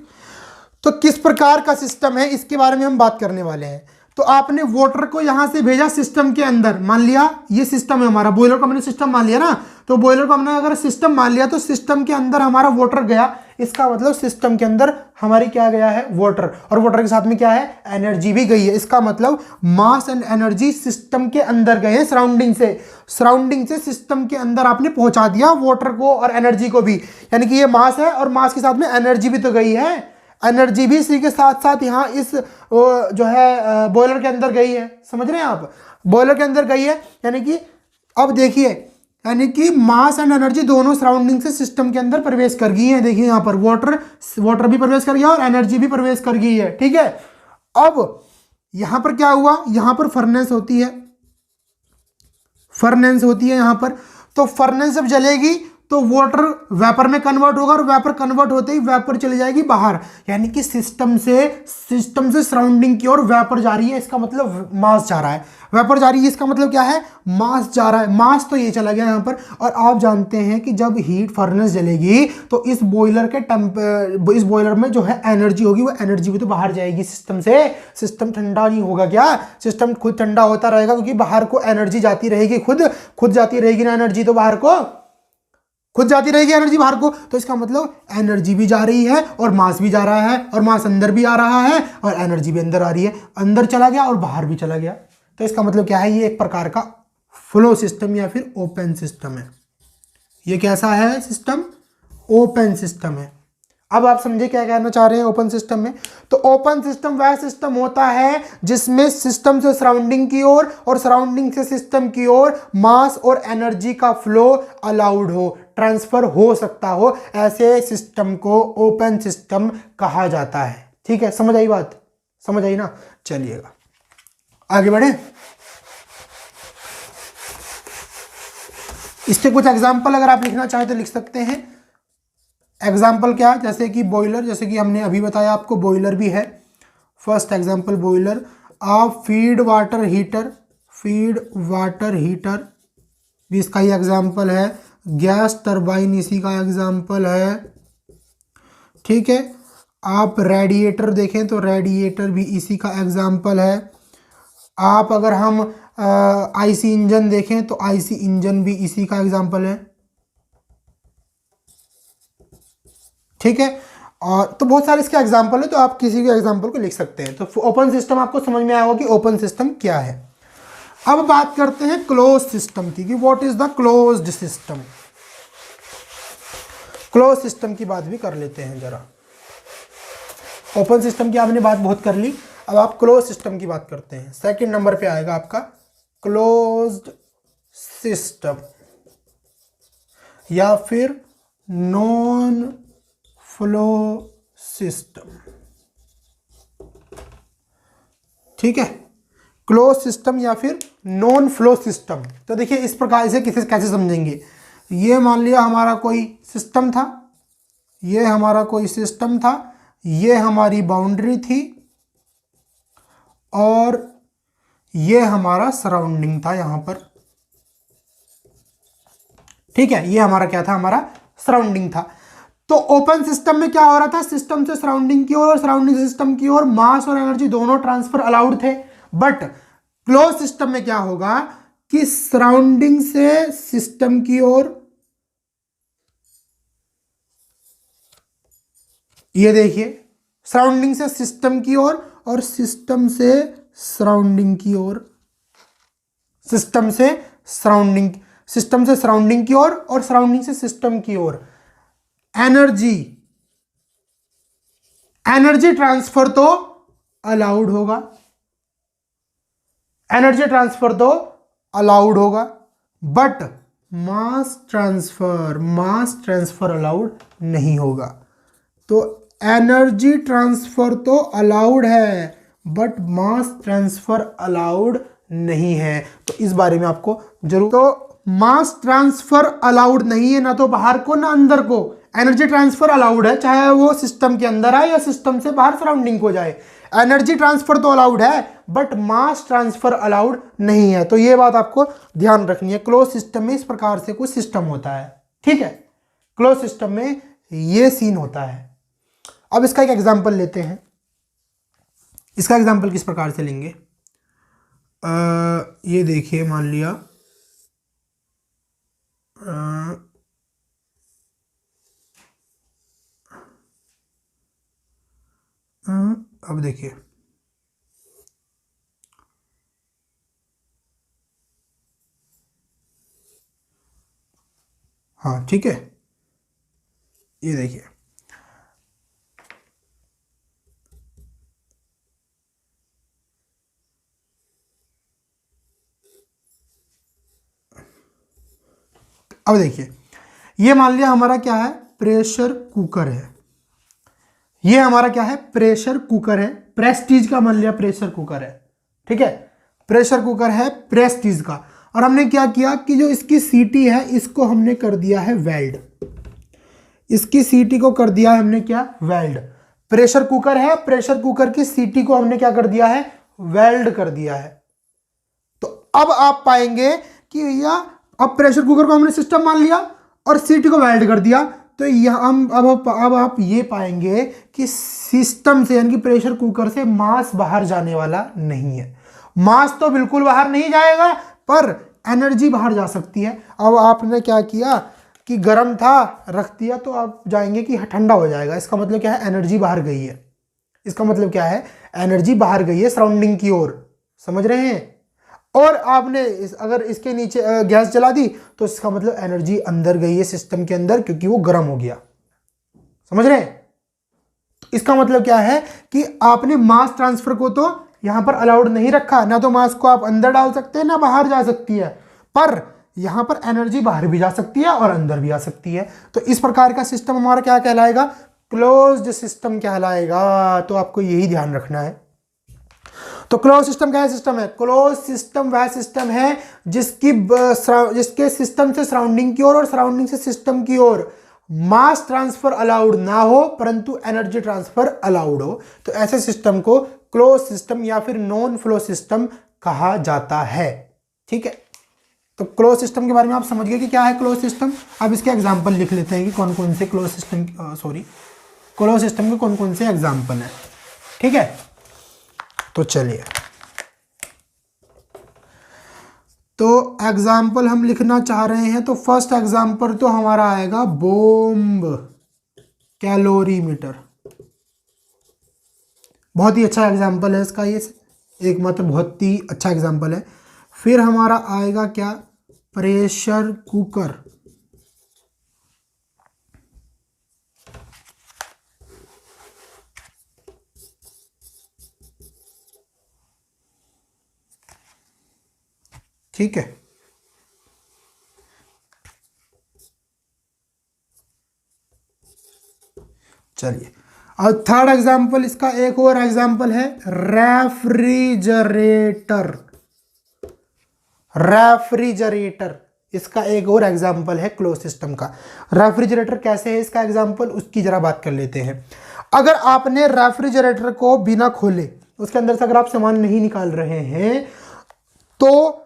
तो किस प्रकार का सिस्टम है इसके बारे में हम बात करने वाले हैं। तो आपने वाटर को यहां से भेजा सिस्टम के अंदर, मान लिया ये सिस्टम है हमारा, बॉयलर को हमने सिस्टम मान लिया ना, तो बॉयलर को हमने अगर सिस्टम मान लिया तो सिस्टम के अंदर हमारा वाटर गया, इसका मतलब सिस्टम के अंदर हमारी क्या गया है, वाटर, और वाटर के साथ में क्या है, एनर्जी भी गई है। इसका मतलब मास एंड एनर्जी सिस्टम के अंदर गए हैं, सराउंडिंग से सिस्टम के अंदर आपने पहुंचा दिया वाटर को और एनर्जी को भी, यानी कि ये मास है और मास के साथ में एनर्जी भी तो गई है, एनर्जी भी इसी के साथ साथ यहाँ इस जो है बॉयलर के अंदर गई है, समझ रहे हैं आप, बॉयलर के अंदर गई है। यानी कि अब देखिए, यानी कि मास एंड एनर्जी दोनों सराउंडिंग से सिस्टम के अंदर प्रवेश कर गई है। देखिए यहाँ पर वाटर भी प्रवेश कर गया और एनर्जी भी प्रवेश कर गई है, ठीक है। अब यहाँ पर क्या हुआ, यहाँ पर फर्नेस होती है, फर्नेस होती है यहाँ पर, तो फर्नेस जब जलेगी तो वाटर वेपर में कन्वर्ट होगा और वेपर कन्वर्ट होते ही वेपर चली जाएगी बाहर, यानी कि सिस्टम से सराउंडिंग की ओर वेपर जा रही है, इसका मतलब मास जा रहा है, वेपर जा रही है, इसका मतलब क्या है, मास जा रहा है, मास तो ये चला गया यहाँ पर। और आप जानते हैं कि जब हीट फर्नेस जलेगी तो इस बॉयलर में जो है एनर्जी होगी, वो एनर्जी भी तो बाहर जाएगी सिस्टम से, सिस्टम ठंडा नहीं होगा क्या, सिस्टम खुद ठंडा होता रहेगा, क्योंकि बाहर को एनर्जी जाती रहेगी, खुद जाती रहेगी ना एनर्जी, तो बाहर को खुद जाती रहेगी एनर्जी बाहर को, तो इसका मतलब एनर्जी भी जा रही है और मास भी जा रहा है, और मास अंदर भी आ रहा है और एनर्जी भी अंदर आ रही है, अंदर चला गया और बाहर भी चला गया। तो इसका मतलब क्या है, ये एक प्रकार का फ्लो सिस्टम या फिर ओपन सिस्टम है। ये कैसा है सिस्टम, ओपन सिस्टम है। अब आप समझे क्या कहना चाह रहे हैं ओपन सिस्टम में। तो ओपन सिस्टम वह सिस्टम होता है जिसमें सिस्टम से सराउंडिंग की ओर और सराउंडिंग से सिस्टम की ओर मास और एनर्जी का फ्लो अलाउड हो, ट्रांसफर हो सकता हो, ऐसे सिस्टम को ओपन सिस्टम कहा जाता है। ठीक है, समझ आई बात, समझ आई ना। चलिएगा आगे बढ़े। इसके कुछ एग्जाम्पल अगर आप लिखना चाहें तो लिख सकते हैं। एग्जाम्पल क्या, जैसे कि बॉयलर, जैसे कि हमने अभी बताया आपको बॉयलर भी है। First example boiler. आप फीड वाटर हीटर भी इसका ही एग्जाम्पल है। गैस टरबाइन इसी का एग्जाम्पल है। ठीक है, आप रेडिएटर देखें तो रेडिएटर भी इसी का एग्जाम्पल है। आप अगर हम आईसी इंजन देखें तो आईसी इंजन भी इसी का एग्जाम्पल है। ठीक है, और तो बहुत सारे इसके एग्जाम्पल है, तो आप किसी भी एग्जाम्पल को लिख सकते हैं। तो ओपन सिस्टम आपको समझ में आया होगा कि ओपन सिस्टम क्या है। अब बात करते हैं क्लोज सिस्टम की, कि what is the closed system. Close system की बात भी कर लेते हैं जरा। ओपन सिस्टम की आपने बात बहुत कर ली, अब आप क्लोज सिस्टम की बात करते हैं। सेकंड नंबर पे आएगा आपका क्लोज्ड सिस्टम या फिर नॉन फ्लो सिस्टम। ठीक है, क्लोज सिस्टम या फिर नॉन फ्लो सिस्टम। तो देखिए इस प्रकार से कैसे समझेंगे। ये मान लिया हमारा कोई सिस्टम था, ये हमारा कोई सिस्टम था, ये हमारी बाउंड्री थी और ये हमारा सराउंडिंग था यहां पर। ठीक है, ये हमारा क्या था, हमारा सराउंडिंग था। तो ओपन सिस्टम में क्या हो रहा था, सिस्टम से सराउंडिंग की ओर और सराउंडिंग सिस्टम की ओर मास और एनर्जी दोनों ट्रांसफर अलाउड थे। बट क्लोज सिस्टम में क्या होगा कि सराउंडिंग से सिस्टम की ओर, ये देखिए सराउंडिंग से सिस्टम की ओर और सिस्टम से सराउंडिंग की ओर, सिस्टम से सराउंडिंग की ओर और सराउंडिंग से सिस्टम की ओर एनर्जी ट्रांसफर तो अलाउड होगा, एनर्जी ट्रांसफर तो अलाउड होगा, बट मास ट्रांसफर अलाउड नहीं होगा। तो एनर्जी ट्रांसफर तो अलाउड है बट मास ट्रांसफर अलाउड नहीं है। तो इस बारे में आपको जरूर, तो मास ट्रांसफर अलाउड नहीं है ना तो बाहर को ना अंदर को। एनर्जी ट्रांसफर अलाउड है, चाहे वो सिस्टम के अंदर आए या सिस्टम से बाहर सराउंडिंग को जाए। एनर्जी ट्रांसफर तो अलाउड है बट मास ट्रांसफर अलाउड नहीं है। तो ये बात आपको ध्यान रखनी है। क्लोज सिस्टम में इस प्रकार से कुछ सिस्टम होता है। ठीक है, क्लोज सिस्टम में ये सीन होता है। अब इसका एक एग्जांपल लेते हैं। इसका एग्जांपल किस प्रकार से लेंगे, ये देखिए मान लिया अब देखिए हाँ ठीक है, ये देखिए अब देखिए ये मान लिया हमारा क्या है, प्रेशर कुकर है। ये हमारा क्या है, प्रेशर कुकर है, प्रेस्टीज का मान लिया प्रेशर कुकर है। ठीक है, प्रेशर कुकर है प्रेस्टीज का। और हमने क्या किया कि जो इसकी सीटी है इसको हमने कर दिया है वेल्ड, इसकी सीटी को कर दिया है हमने क्या, वेल्ड। प्रेशर कुकर है, प्रेशर कुकर की सीटी को हमने क्या कर दिया है, वेल्ड कर दिया है। तो अब आप पाएंगे कि भैया अब प्रेशर कुकर को हमने सिस्टम मान लिया और सीटी को वेल्ड कर दिया। तो हम अब आप ये पाएंगे कि सिस्टम से यानी कि प्रेशर कुकर से मास बाहर जाने वाला नहीं है। मास तो बिल्कुल बाहर नहीं जाएगा पर एनर्जी बाहर जा सकती है। अब आपने क्या किया कि गर्म था रख दिया तो आप जाएंगे कि ठंडा हो जाएगा। इसका मतलब क्या है, एनर्जी बाहर गई है। इसका मतलब क्या है, एनर्जी बाहर गई है सराउंडिंग की ओर। समझ रहे हैं। और आपने अगर इसके नीचे गैस जला दी तो इसका मतलब एनर्जी अंदर गई है सिस्टम के अंदर, क्योंकि वो गर्म हो गया। समझ रहे हैं। इसका मतलब क्या है कि आपने मास ट्रांसफर को तो यहां पर अलाउड नहीं रखा, ना तो मास को आप अंदर डाल सकते हैं ना बाहर जा सकती है, पर यहां पर एनर्जी बाहर भी जा सकती है और अंदर भी आ सकती है। तो इस प्रकार का सिस्टम हमारा क्या कहलाएगा, क्लोज्ड सिस्टम कहलाएगा। तो आपको यही ध्यान रखना है। तो क्लोज सिस्टम क्या सिस्टम है, क्लोज सिस्टम वह सिस्टम है जिसके सिस्टम से सराउंडिंग की ओर और सराउंडिंग से सिस्टम की ओर मास ट्रांसफर अलाउड ना हो परंतु एनर्जी ट्रांसफर अलाउड हो। तो ऐसे सिस्टम को क्लोज सिस्टम या फिर नॉन फ्लो सिस्टम कहा जाता है। ठीक है, तो क्लोज सिस्टम के बारे में आप समझ गए कि क्या है क्लोज सिस्टम। अब इसके एग्जांपल लिख लेते हैं कि कौन कौन से क्लोज सिस्टम के कौन कौन से एग्जांपल हैं। ठीक है, तो चलिए, तो एग्जाम्पल हम लिखना चाह रहे हैं। तो फर्स्ट एग्जाम्पल तो हमारा आएगा बॉम्ब कैलोरीमीटर। बहुत ही अच्छा एग्जाम्पल है इसका, ये एक मतलब बहुत ही अच्छा एग्जाम्पल है। फिर हमारा आएगा क्या, प्रेशर कुकर। ठीक है, चलिए। और थर्ड एग्जाम्पल इसका, एक और एग्जाम्पल है रेफ्रिजरेटर। रेफ्रिजरेटर इसका एक और एग्जाम्पल है क्लोज सिस्टम का। रेफ्रिजरेटर कैसे है इसका एग्जाम्पल, उसकी जरा बात कर लेते हैं। अगर आपने रेफ्रिजरेटर को बिना खोले, उसके अंदर से अगर आप सामान नहीं निकाल रहे हैं, तो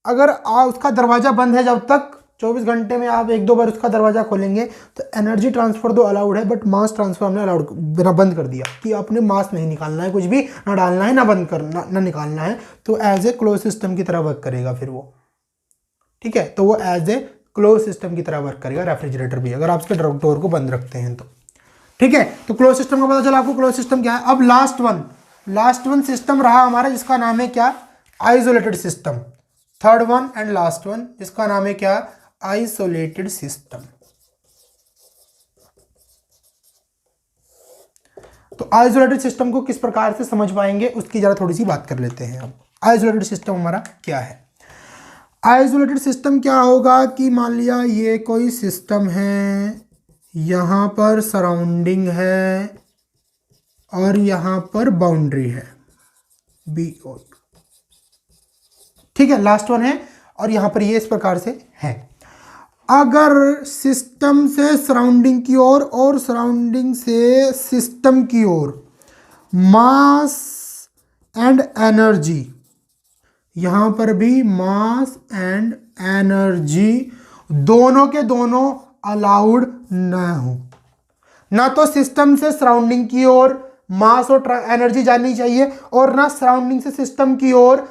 अगर उसका दरवाजा बंद है, जब तक 24 घंटे में आप 1-2 बार उसका दरवाजा खोलेंगे, तो एनर्जी ट्रांसफर तो अलाउड है, बट मास ट्रांसफर हमने अलाउड बिना बंद कर दिया कि आपने मास नहीं निकालना है, कुछ भी ना डालना है, ना बंद करना, ना निकालना है। तो एज ए क्लोज सिस्टम की तरह वर्क करेगा फिर वो। ठीक है, तो वो एज ए क्लोज सिस्टम की तरह वर्क करेगा रेफ्रिजरेटर भी, अगर आप उसके डोर को बंद रखते हैं तो। ठीक है, तो क्लोज सिस्टम का पता चला आपको क्लोज सिस्टम क्या है। अब लास्ट वन सिस्टम रहा हमारा, जिसका नाम है क्या, isolated system. Third one and last one, जिसका नाम है क्या, आइसोलेटेड सिस्टम। तो आइसोलेटेड सिस्टम को किस प्रकार से समझ पाएंगे, उसकी जरा थोड़ी सी बात कर लेते हैं। अब आइसोलेटेड सिस्टम हमारा क्या है। आइसोलेटेड सिस्टम क्या होगा कि मान लिया ये कोई सिस्टम है, यहां पर सराउंडिंग है और यहां पर बाउंड्री है, BO। ठीक है, लास्ट वन है, और यहां पर ये इस प्रकार से है। अगर सिस्टम से सराउंडिंग की ओर और सराउंडिंग से सिस्टम की ओर मास एंड एनर्जी, यहां पर भी मास एंड एनर्जी दोनों के दोनों अलाउड ना हो, ना तो सिस्टम से सराउंडिंग की ओर मास और एनर्जी जानी चाहिए, और ना सराउंडिंग से सिस्टम की ओर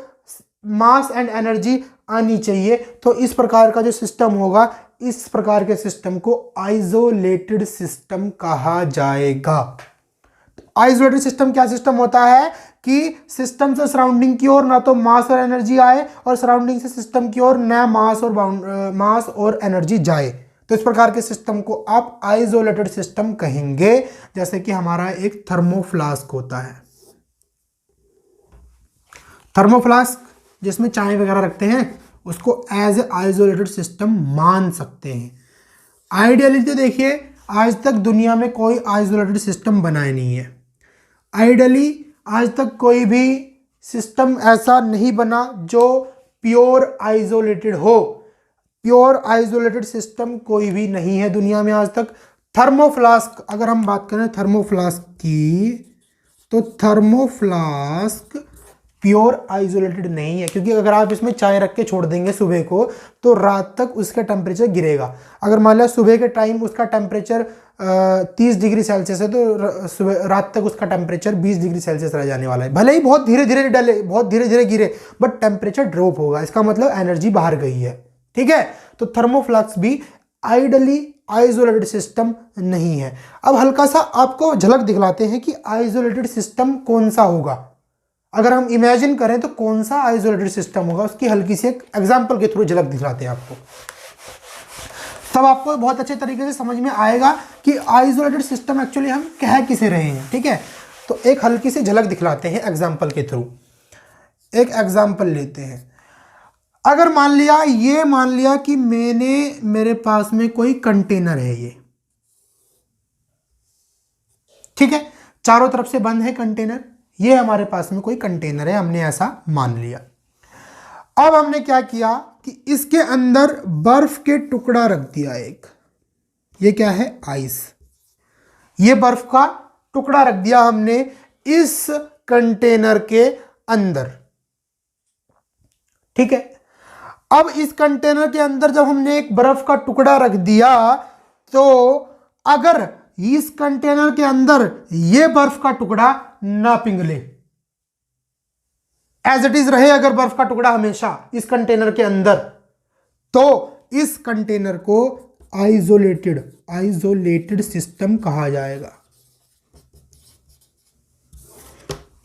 मास एंड एनर्जी आनी चाहिए। तो इस प्रकार का जो सिस्टम होगा, इस प्रकार के सिस्टम को आइसोलेटेड सिस्टम कहा जाएगा। आइसोलेटेड सिस्टम क्या सिस्टम होता है कि सिस्टम से सराउंडिंग की ओर ना तो मास और एनर्जी आए, और सराउंडिंग से सिस्टम की ओर ना मास और एनर्जी जाए। तो इस प्रकार के सिस्टम को आप आइसोलेटेड सिस्टम कहेंगे। जैसे कि हमारा एक थर्मोफ्लास्क होता है, थर्मोफ्लास्क जिसमें चाय वगैरह रखते हैं, उसको एज ए आइसोलेटेड सिस्टम मान सकते हैं। आइडियली तो देखिए, आज तक दुनिया में कोई आइसोलेटेड सिस्टम बनाया नहीं है। आइडियली आज तक कोई भी सिस्टम ऐसा नहीं बना जो प्योर आइसोलेटेड हो। प्योर आइसोलेटेड सिस्टम कोई भी नहीं है दुनिया में आज तक। थर्मोफ्लास्क, अगर हम बात करें थर्मोफ्लास्क की, तो थर्मोफ्लास्क प्योर आइसोलेटेड नहीं है, क्योंकि अगर आप इसमें चाय रख के छोड़ देंगे सुबह को, तो रात तक उसका टेम्परेचर गिरेगा। अगर मान लिया सुबह के टाइम उसका टेम्परेचर 30 डिग्री सेल्सियस है, तो सुबह रात तक उसका टेम्परेचर 20 डिग्री सेल्सियस रह जाने वाला है। भले ही बहुत धीरे धीरे डले, बहुत धीरे धीरे गिरे, बट टेम्परेचर ड्रॉप होगा, इसका मतलब एनर्जी बाहर गई है। ठीक है, तो थर्मोफ्लास्क भी आइडली आइसोलेटेड सिस्टम नहीं है। अब हल्का सा आपको झलक दिखलाते हैं कि आइसोलेटेड सिस्टम कौन सा होगा। अगर हम इमेजिन करें तो कौन सा आइसोलेटेड सिस्टम होगा, उसकी हल्की सी एक एग्जांपल के थ्रू झलक दिखलाते हैं आपको, तब आपको बहुत अच्छे तरीके से समझ में आएगा कि आइसोलेटेड सिस्टम एक्चुअली हम कह किसे रहे हैं। ठीक है, तो एक हल्की सी झलक दिखलाते हैं एग्जांपल के थ्रू। एक एग्जांपल लेते हैं। अगर मान लिया कि मेरे पास में कोई कंटेनर है, ये ठीक है, चारों तरफ से बंद है कंटेनर, ये हमारे पास में कोई कंटेनर है, हमने ऐसा मान लिया। अब हमने क्या किया कि इसके अंदर बर्फ के टुकड़ा रख दिया एक, ये क्या है, आइस। ये बर्फ का टुकड़ा रख दिया हमने इस कंटेनर के अंदर। ठीक है, अब इस कंटेनर के अंदर जब हमने एक बर्फ का टुकड़ा रख दिया, तो अगर इस कंटेनर के अंदर ये बर्फ का टुकड़ा ना पिघले, एज इट इज रहे अगर बर्फ का टुकड़ा हमेशा इस कंटेनर के अंदर, तो इस कंटेनर को आइसोलेटेड सिस्टम कहा जाएगा।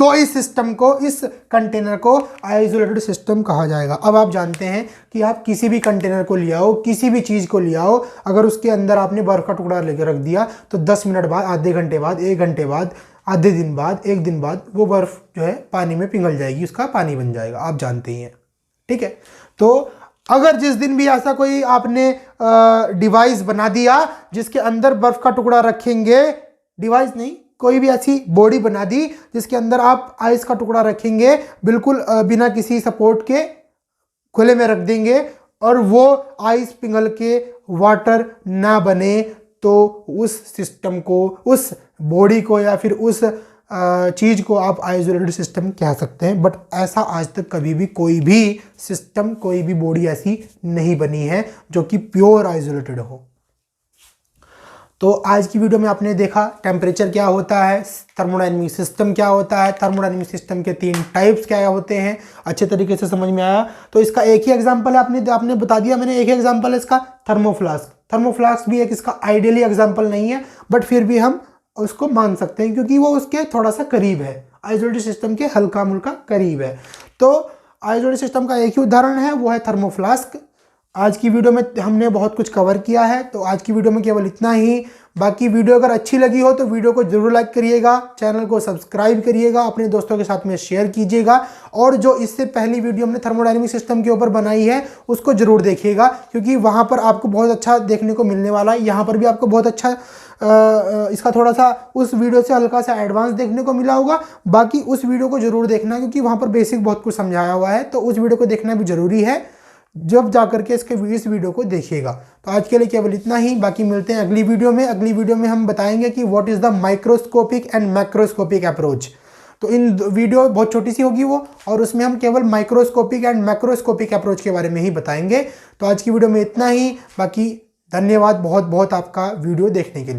तो इस सिस्टम को, इस कंटेनर को आइसोलेटेड सिस्टम कहा जाएगा। अब आप जानते हैं कि आप किसी भी कंटेनर को ले आओ, किसी भी चीज़ को ले आओ, अगर उसके अंदर आपने बर्फ़ का टुकड़ा लेकर रख दिया तो 10 मिनट बाद, आधे घंटे बाद, 1 घंटे बाद, आधे दिन बाद, 1 दिन बाद वो बर्फ़ जो है पानी में पिघल जाएगी, उसका पानी बन जाएगा, आप जानते ही हैं। ठीक है, तो अगर जिस दिन भी ऐसा कोई आपने डिवाइस बना दिया जिसके अंदर बर्फ़ का टुकड़ा रखेंगे, डिवाइस नहीं, कोई भी ऐसी बॉडी बना दी जिसके अंदर आप आइस का टुकड़ा रखेंगे, बिल्कुल बिना किसी सपोर्ट के खुले में रख देंगे और वो आइस पिघल के वाटर ना बने, तो उस सिस्टम को, उस बॉडी को या फिर उस चीज़ को आप आइसोलेटेड सिस्टम कह सकते हैं। बट ऐसा आज तक कभी भी कोई भी सिस्टम, कोई भी बॉडी ऐसी नहीं बनी है जो कि प्योर आइसोलेटेड हो। तो आज की वीडियो में आपने देखा टेम्परेचर क्या होता है, थर्मोडायनेमिक सिस्टम क्या होता है, थर्मोडायनेमिक सिस्टम के 3 टाइप्स क्या होते हैं, अच्छे तरीके से समझ में आया। तो इसका एक ही एग्जांपल है, आपने बता दिया मैंने, एक ही एग्जांपल है इसका, थर्मोफ्लास्क। थर्मोफ्लास्क भी एक इसका आइडियली एग्जांपल नहीं है, बट फिर भी हम उसको मान सकते हैं क्योंकि वो उसके थोड़ा सा करीब है, आइसोलेटेड सिस्टम के हल्का मुल्का करीब है। तो आइसोलेटेड सिस्टम का एक ही उदाहरण है, वो है थर्मोफ्लास्क। आज की वीडियो में हमने बहुत कुछ कवर किया है, तो आज की वीडियो में केवल इतना ही। बाकी वीडियो अगर अच्छी लगी हो तो वीडियो को जरूर लाइक करिएगा, चैनल को सब्सक्राइब करिएगा, अपने दोस्तों के साथ में शेयर कीजिएगा, और जो इससे पहली वीडियो हमने थर्मोडायनेमिक सिस्टम के ऊपर बनाई है उसको जरूर देखिएगा, क्योंकि वहाँ पर आपको बहुत अच्छा देखने को मिलने वाला है। यहाँ पर भी आपको बहुत अच्छा इसका थोड़ा सा उस वीडियो से हल्का सा एडवांस देखने को मिला होगा। बाकी उस वीडियो को जरूर देखना, क्योंकि वहाँ पर बेसिक बहुत कुछ समझाया हुआ है, तो उस वीडियो को देखना भी जरूरी है, जब जाकर के इस वीडियो को देखिएगा। तो आज के लिए केवल इतना ही, बाकी मिलते हैं अगली वीडियो में। अगली वीडियो में हम बताएंगे कि what is the microscopic and macroscopic approach. तो इन वीडियो बहुत छोटी सी होगी वो, और उसमें हम केवल माइक्रोस्कोपिक एंड मैक्रोस्कोपिक अप्रोच के बारे में ही बताएंगे। तो आज की वीडियो में इतना ही, बाकी धन्यवाद बहुत बहुत आपका वीडियो देखने के लिए।